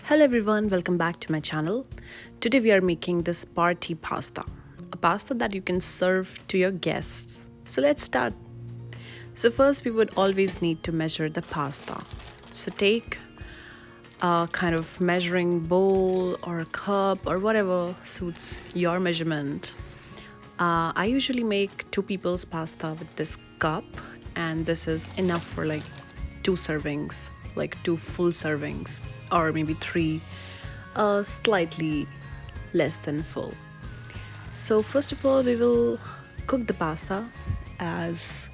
Hello everyone, welcome back to my channel. Today we are making this party pasta, a pasta that you can serve to your guests. So let's start. So first we would always need to measure the pasta. So take a kind of measuring bowl or a cup or whatever suits your measurement. I usually make two people's pasta with this cup, and this is enough for like two servings, like two full servings, or maybe three, slightly less than full. So, first of all, we will cook the pasta as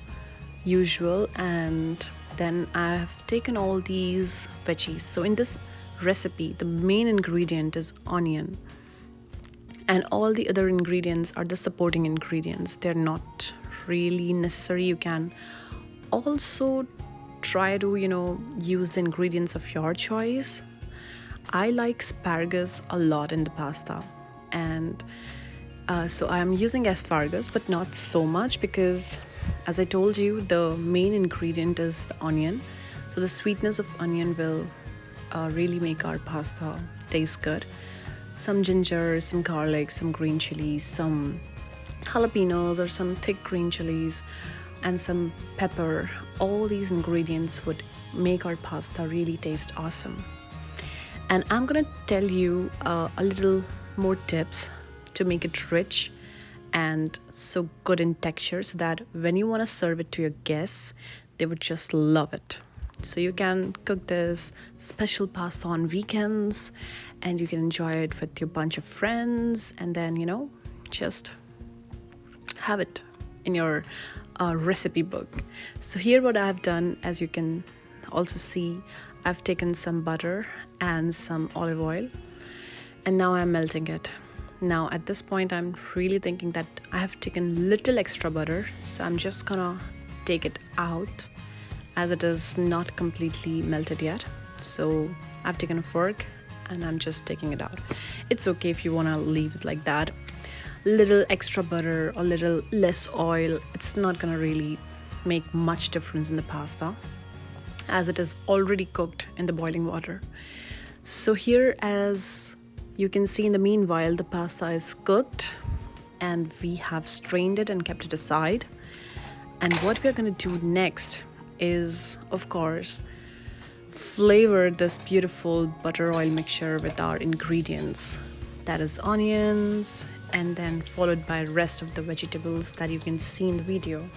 usual, and then I have taken all these veggies. So, in this recipe, the main ingredient is onion, and all the other ingredients are the supporting ingredients. They're not really necessary. You can also try to use the ingredients of your choice. I like asparagus a lot in the pasta, and so I am using asparagus, but not so much because, as I told you, the main ingredient is the onion. So the sweetness of onion will really make our pasta taste good. Some ginger, some garlic, some green chilies, some jalapenos or some thick green chilies, and some pepper. All these ingredients would make our pasta really taste awesome. And I'm gonna tell you a little more tips to make it rich and so good in texture, so that when you want to serve it to your guests, they would just love it. So you can cook this special pasta on weekends, and you can enjoy it with your bunch of friends, and then just have it in your recipe book. So here what I have done, as you can also see, I've taken some butter and some olive oil, and now I'm melting it. Now at this point I'm really thinking that I have taken little extra butter, so I'm just gonna take it out as it is not completely melted yet. So I've taken a fork and I'm just taking it out. It's okay if you want to leave it like that. Little extra butter or little less oil, it's not gonna really make much difference in the pasta, as it is already cooked in the boiling water. So here, as you can see, in the meanwhile the pasta is cooked and we have strained it and kept it aside. And what we're going to do next is, of course, flavor this beautiful butter oil mixture with our ingredients, that is onions, and then followed by rest of the vegetables that you can see in the video.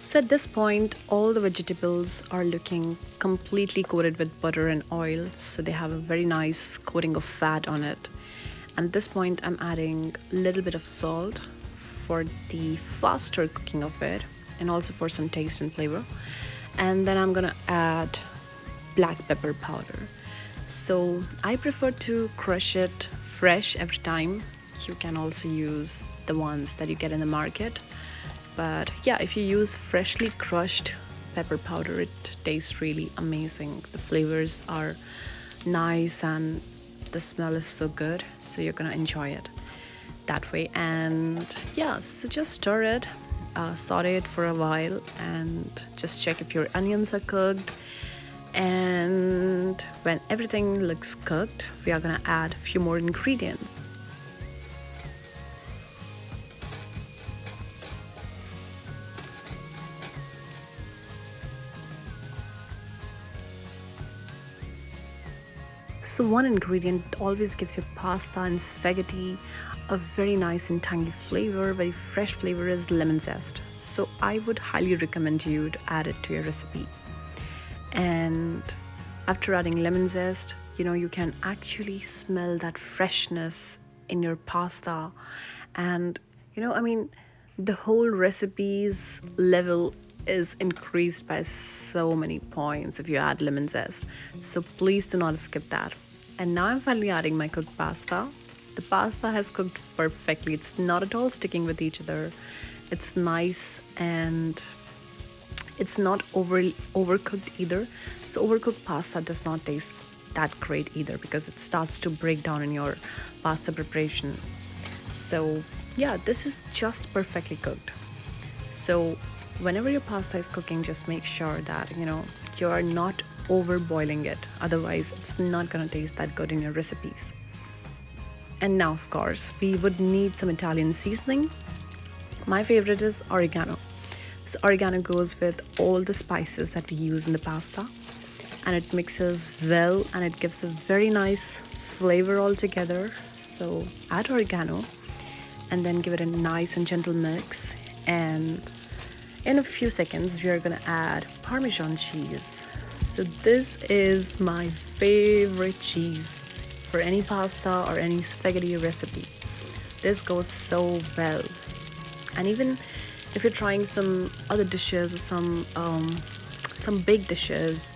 So at this point, all the vegetables are looking completely coated with butter and oil, so they have a very nice coating of fat on it. And at this point, I'm adding a little bit of salt for the faster cooking of it, and also for some taste and flavor. And then I'm gonna add black pepper powder. So I prefer to crush it fresh every time. You can also use the ones that you get in the market. But yeah, if you use freshly crushed pepper powder, it tastes really amazing. The flavors are nice and the smell is so good. So you're gonna enjoy it that way. And yeah, so just stir it, saute it for a while, and just check if your onions are cooked. And when everything looks cooked, we are gonna add a few more ingredients. So one ingredient that always gives your pasta and spaghetti a very nice and tangy flavor, very fresh flavor, is lemon zest. So I would highly recommend you to add it to your recipe. And after adding lemon zest, you can actually smell that freshness in your pasta. And the whole recipe's level is increased by so many points if you add lemon zest. So please do not skip that. And now I'm finally adding my cooked pasta. The pasta has cooked perfectly. It's not at all sticking with each other. It's nice and it's not overcooked either. So overcooked pasta does not taste that great either because it starts to break down in your pasta preparation. So yeah, this is just perfectly cooked. So whenever your pasta is cooking, just make sure that you are not over boiling it. Otherwise it's not gonna taste that good in your recipes. And now, of course, we would need some Italian seasoning. My favorite is oregano. So oregano goes with all the spices that we use in the pasta, and it mixes well and it gives a very nice flavor altogether. So add oregano and then give it a nice and gentle mix. And in a few seconds, we are gonna add Parmesan cheese. So this is my favorite cheese for any pasta or any spaghetti recipe. This goes so well. And even if you're trying some other dishes or some big dishes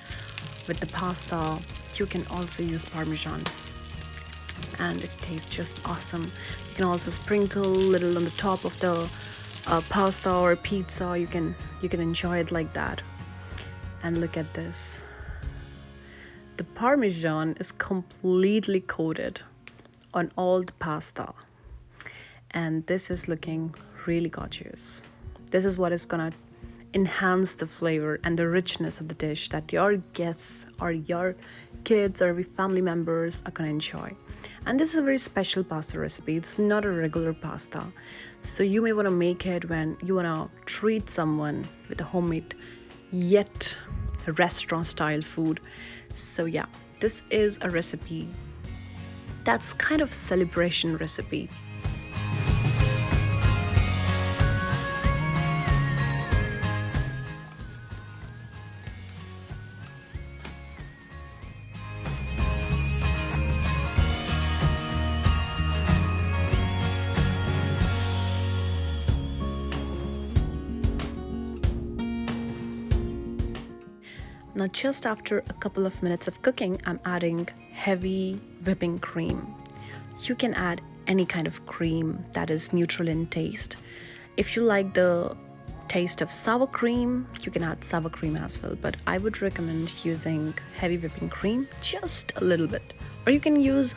with the pasta, you can also use Parmesan. And it tastes just awesome. You can also sprinkle a little on the top of the pasta or pizza. You can enjoy it like that. And look at this. The Parmesan is completely coated on all the pasta, and this is looking really gorgeous. This is what is gonna enhance the flavor and the richness of the dish that your guests or your kids or family members are gonna enjoy. And this is a very special pasta recipe. It's not a regular pasta, so you may want to make it when you want to treat someone with a homemade yet restaurant style food. So yeah, this is a recipe that's kind of celebration recipe. Now, just after a couple of minutes of cooking, I'm adding heavy whipping cream. You can add any kind of cream that is neutral in taste. If you like the taste of sour cream, you can add sour cream as well, but I would recommend using heavy whipping cream just a little bit. Or you can use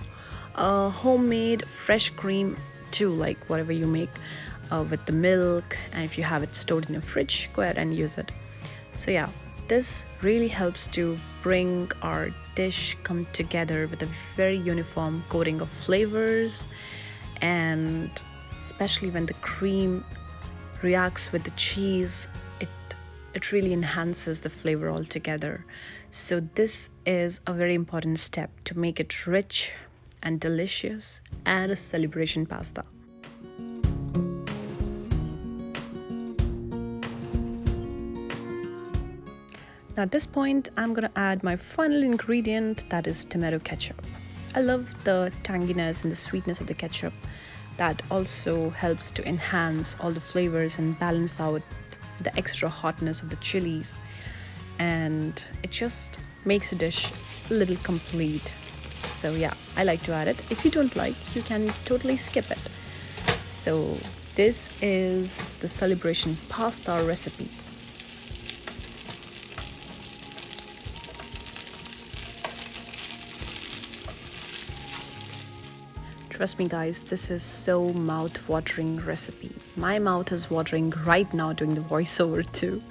homemade fresh cream too, like whatever you make with the milk, and if you have it stored in your fridge, go ahead and use it. So yeah, this really helps to bring our dish come together with a very uniform coating of flavors, and especially when the cream reacts with the cheese, it really enhances the flavor altogether. So this is a very important step to make it rich and delicious and a celebration pasta. Now at this point, I'm gonna add my final ingredient, that is tomato ketchup. I love the tanginess and the sweetness of the ketchup. That also helps to enhance all the flavors and balance out the extra hotness of the chilies. And it just makes a dish a little complete. So yeah, I like to add it. If you don't like, you can totally skip it. So this is the celebration pasta recipe. Trust me guys, this is so mouth-watering recipe. My mouth is watering right now doing the voiceover too,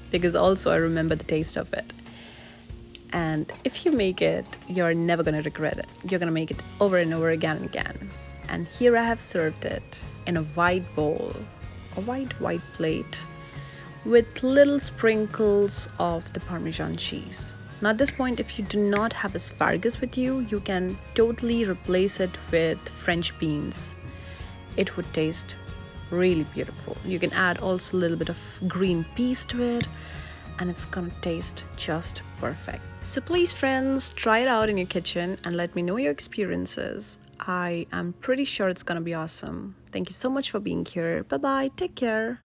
because also I remember the taste of it. And if you make it, you're never gonna regret it. You're gonna make it over and over again and again. And here I have served it in a white bowl, a white plate with little sprinkles of the Parmesan cheese. Now at this point, if you do not have asparagus with you, you can totally replace it with French beans. It would taste really beautiful. You can add also a little bit of green peas to it, and it's gonna taste just perfect. So please friends, try it out in your kitchen and let me know your experiences. I am pretty sure it's gonna be awesome. Thank you so much for being here. Bye bye, take care.